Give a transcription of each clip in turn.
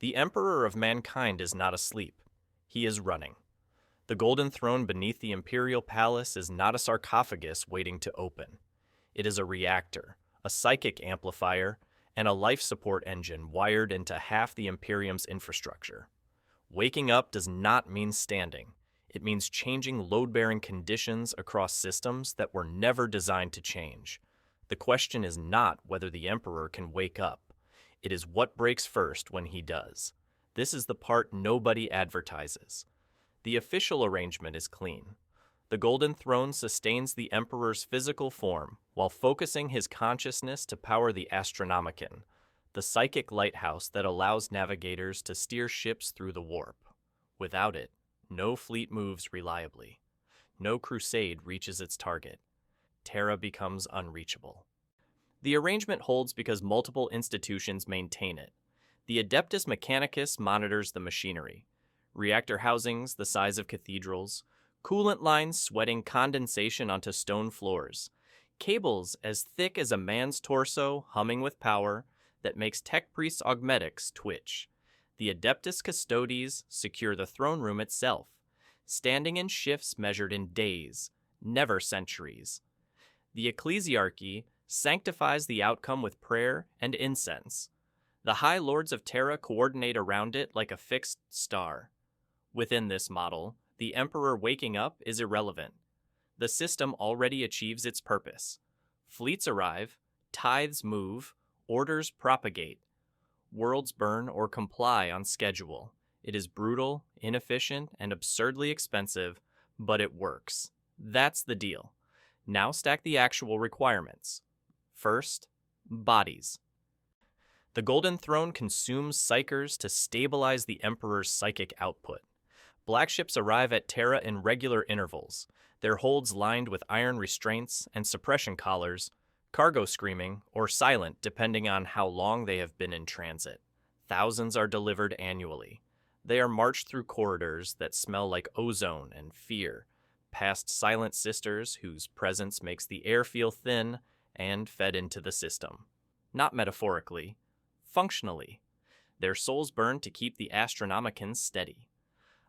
The Emperor of mankind is not asleep. He is running. The golden throne beneath the imperial palace is not a sarcophagus waiting to open. It is a reactor, a psychic amplifier, and a life support engine wired into half the Imperium's infrastructure. Waking up does not mean standing. It means changing load-bearing conditions across systems that were never designed to change. The question is not whether the Emperor can wake up. It is what breaks first when he does. This is the part nobody advertises. The official arrangement is clean. The Golden Throne sustains the Emperor's physical form while focusing his consciousness to power the Astronomicon, the psychic lighthouse that allows navigators to steer ships through the warp. Without it, no fleet moves reliably. No crusade reaches its target. Terra becomes unreachable. The arrangement holds because multiple institutions maintain it. The Adeptus Mechanicus monitors the machinery. Reactor housings the size of cathedrals, coolant lines sweating condensation onto stone floors, cables as thick as a man's torso humming with power that makes tech priests augmetics twitch. The Adeptus Custodes secure the throne room itself, standing in shifts measured in days, never centuries. The Ecclesiarchy sanctifies the outcome with prayer and incense. The High Lords of Terra coordinate around it like a fixed star. Within this model, the Emperor waking up is irrelevant. The system already achieves its purpose. Fleets arrive, tithes move, orders propagate. Worlds burn or comply on schedule. It is brutal, inefficient, and absurdly expensive, but it works. That's the deal. Now stack the actual requirements. First, bodies. The Golden Throne consumes psychers to stabilize the Emperor's psychic output. Black ships arrive at Terra in regular intervals, their holds lined with iron restraints and suppression collars, cargo screaming or silent depending on how long they have been in transit. Thousands are delivered annually. They are marched through corridors that smell like ozone and fear, past silent sisters whose presence makes the air feel thin, and fed into the system. Not metaphorically, functionally. Their souls burn to keep the Astronomicon steady.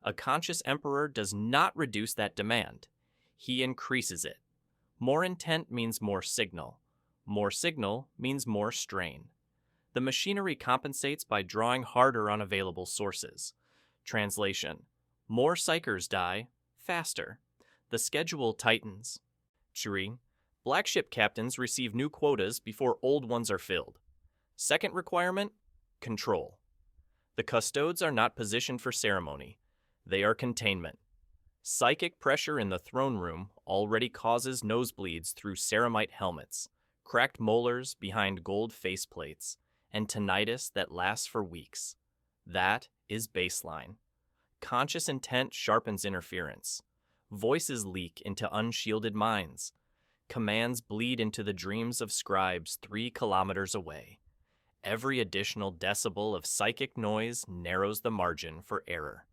A conscious Emperor does not reduce that demand. He increases it. More intent means more signal. More signal means more strain. The machinery compensates by drawing harder on available sources. Translation: more psychers die, faster. The schedule tightens. Churi: black ship captains receive new quotas before old ones are filled. Second requirement: control. The custodes are not positioned for ceremony. They are containment. Psychic pressure in the throne room already causes nosebleeds through ceramite helmets, cracked molars behind gold faceplates, and tinnitus that lasts for weeks. That is baseline. Conscious intent sharpens interference. Voices leak into unshielded minds. Commands bleed into the dreams of scribes 3 kilometers away. Every additional decibel of psychic noise narrows the margin for error.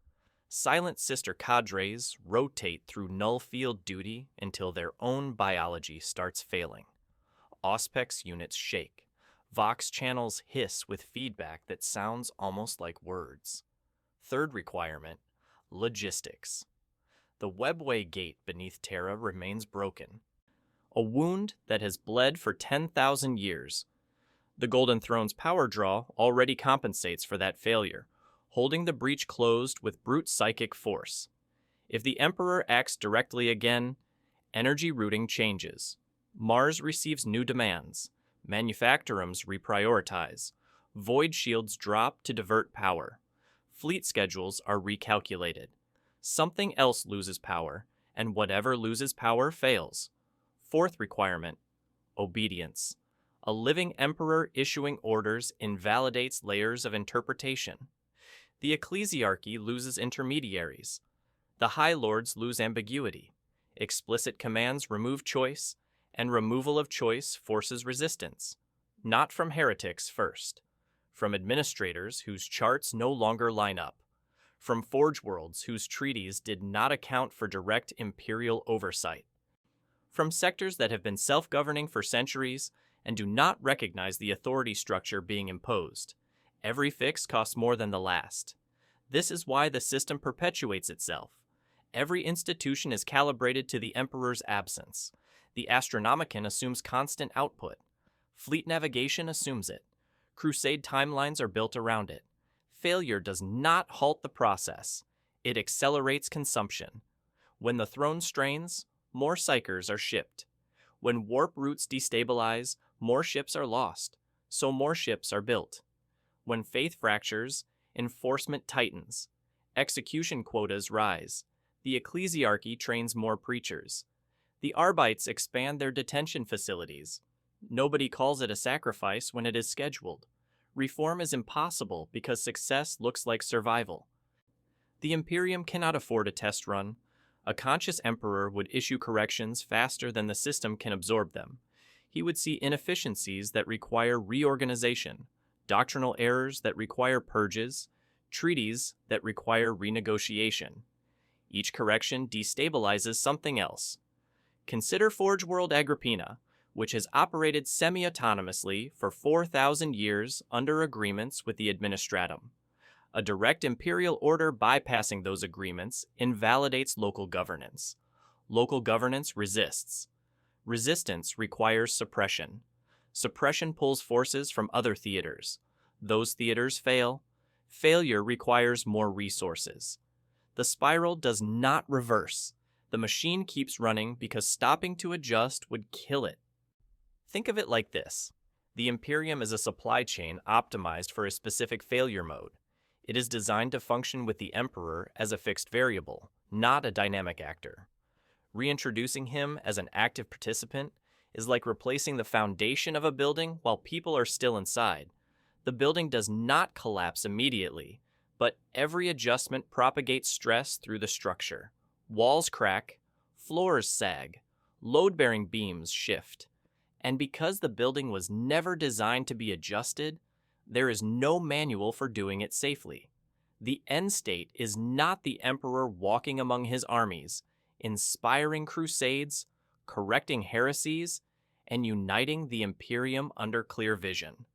Silent sister cadres rotate through null field duty until their own biology starts failing. Auspex units shake. Vox channels hiss with feedback that sounds almost like words. Third requirement: logistics. The webway gate beneath Terra remains broken. A wound that has bled for 10,000 years. The Golden Throne's power draw already compensates for that failure, holding the breach closed with brute psychic force. If the Emperor acts directly again, energy routing changes. Mars receives new demands. Manufactorums reprioritize. Void shields drop to divert power. Fleet schedules are recalculated. Something else loses power, and whatever loses power fails. Fourth requirement: obedience. A living Emperor issuing orders invalidates layers of interpretation. The Ecclesiarchy loses intermediaries. The High Lords lose ambiguity. Explicit commands remove choice, and removal of choice forces resistance. Not from heretics first. From administrators whose charts no longer line up. From Forge Worlds whose treaties did not account for direct imperial oversight. From sectors that have been self-governing for centuries and do not recognize the authority structure being imposed. Every fix costs more than the last. This is why the system perpetuates itself. Every institution is calibrated to the Emperor's absence. The Astronomicon assumes constant output. Fleet navigation assumes it. Crusade timelines are built around it. Failure does not halt the process. It accelerates consumption. When the throne strains, more psychers are shipped. When warp routes destabilize, more ships are lost, so more ships are built. When faith fractures, enforcement tightens. Execution quotas rise. The ecclesiarchy trains more preachers. The Arbites expand their detention facilities. Nobody calls it a sacrifice when it is scheduled. Reform is impossible because success looks like survival. The Imperium cannot afford a test run. A conscious emperor would issue corrections faster than the system can absorb them. He would see inefficiencies that require reorganization, doctrinal errors that require purges, treaties that require renegotiation. Each correction destabilizes something else. Consider Forge World Agrippina, which has operated semi-autonomously for 4,000 years under agreements with the Administratum. A direct imperial order bypassing those agreements invalidates local governance. Local governance resists. Resistance requires suppression. Suppression pulls forces from other theaters. Those theaters fail. Failure requires more resources. The spiral does not reverse. The machine keeps running because stopping to adjust would kill it. Think of it like this. The Imperium is a supply chain optimized for a specific failure mode. It is designed to function with the Emperor as a fixed variable, not a dynamic actor. Reintroducing him as an active participant is like replacing the foundation of a building while people are still inside. The building does not collapse immediately, but every adjustment propagates stress through the structure. Walls crack, floors sag, load-bearing beams shift. And because the building was never designed to be adjusted, there is no manual for doing it safely. The end state is not the Emperor walking among his armies, inspiring crusades, correcting heresies, and uniting the Imperium under clear vision.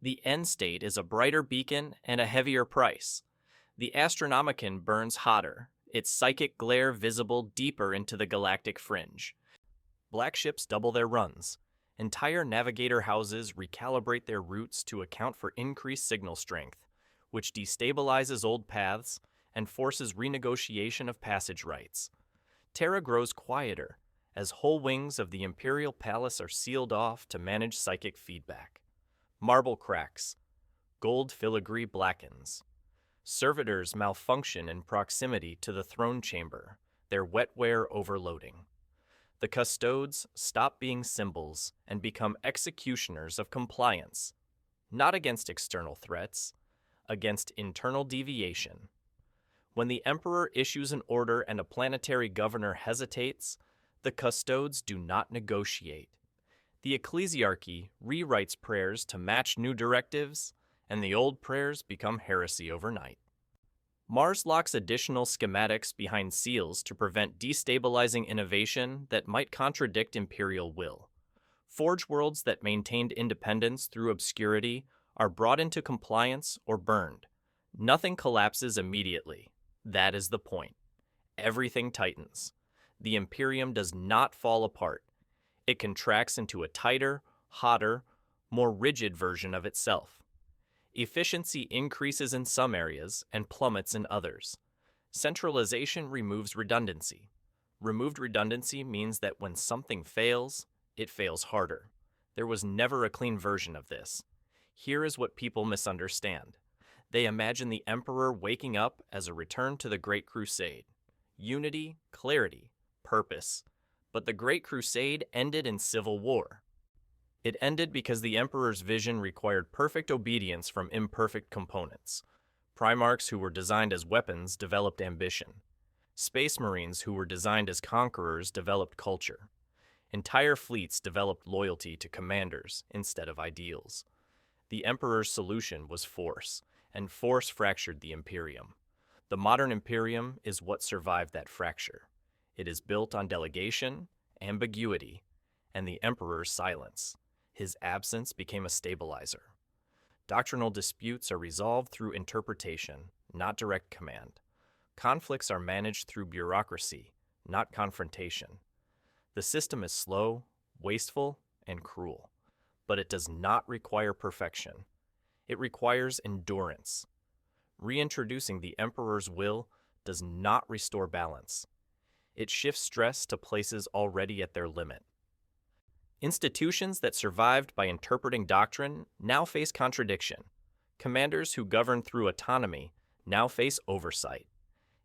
The end state is a brighter beacon and a heavier price. The Astronomicon burns hotter, its psychic glare visible deeper into the galactic fringe. Black ships double their runs. Entire navigator houses recalibrate their routes to account for increased signal strength, which destabilizes old paths and forces renegotiation of passage rights. Terra grows quieter, as whole wings of the Imperial Palace are sealed off to manage psychic feedback. Marble cracks. Gold filigree blackens. Servitors malfunction in proximity to the throne chamber, their wetware overloading. The custodes stop being symbols and become executioners of compliance, not against external threats, against internal deviation. When the Emperor issues an order and a planetary governor hesitates, the custodes do not negotiate. The ecclesiarchy rewrites prayers to match new directives, and the old prayers become heresy overnight. Mars locks additional schematics behind seals to prevent destabilizing innovation that might contradict imperial will. Forge worlds that maintained independence through obscurity are brought into compliance or burned. Nothing collapses immediately. That is the point. Everything tightens. The Imperium does not fall apart. It contracts into a tighter, hotter, more rigid version of itself. Efficiency increases in some areas and plummets in others. Centralization removes redundancy. Removed redundancy means that when something fails, it fails harder. There was never a clean version of this. Here is what people misunderstand. They imagine the Emperor waking up as a return to the Great Crusade. Unity, clarity, purpose. But the Great Crusade ended in civil war. It ended because the Emperor's vision required perfect obedience from imperfect components. Primarchs who were designed as weapons developed ambition. Space Marines who were designed as conquerors developed culture. Entire fleets developed loyalty to commanders instead of ideals. The Emperor's solution was force, and force fractured the Imperium. The modern Imperium is what survived that fracture. It is built on delegation, ambiguity, and the Emperor's silence. His absence became a stabilizer. Doctrinal disputes are resolved through interpretation, not direct command. Conflicts are managed through bureaucracy, not confrontation. The system is slow, wasteful, and cruel, but it does not require perfection. It requires endurance. Reintroducing the Emperor's will does not restore balance. It shifts stress to places already at their limit. Institutions that survived by interpreting doctrine now face contradiction. Commanders who govern through autonomy now face oversight.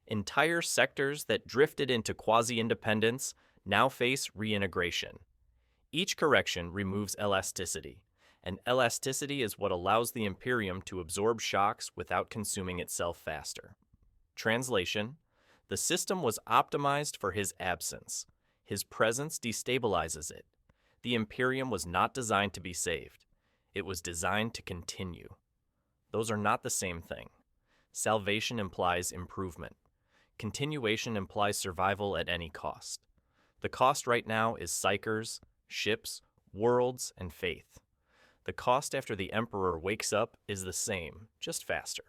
Entire sectors that drifted into quasi-independence now face reintegration. Each correction removes elasticity, and elasticity is what allows the Imperium to absorb shocks without consuming itself faster. Translation: the system was optimized for his absence. His presence destabilizes it. The Imperium was not designed to be saved. It was designed to continue. Those are not the same thing. Salvation implies improvement. Continuation implies survival at any cost. The cost right now is psychers, ships, worlds, and faith. The cost after the Emperor wakes up is the same, just faster.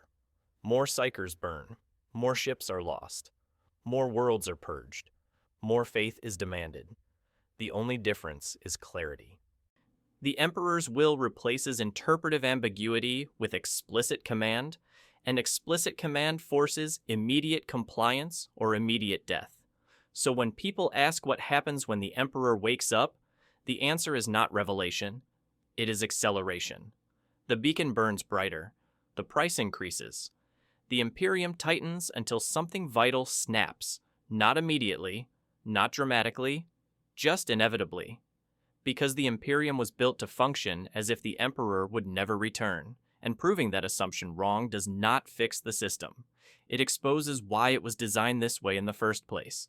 More psychers burn. More ships are lost. More worlds are purged. More faith is demanded. The only difference is clarity. The Emperor's will replaces interpretive ambiguity with explicit command, and explicit command forces immediate compliance or immediate death. So when people ask what happens when the Emperor wakes up, the answer is not revelation, it is acceleration. The beacon burns brighter. The price increases. The Imperium tightens until something vital snaps, not immediately, not dramatically, just inevitably. Because the Imperium was built to function as if the Emperor would never return, and proving that assumption wrong does not fix the system. It exposes why it was designed this way in the first place.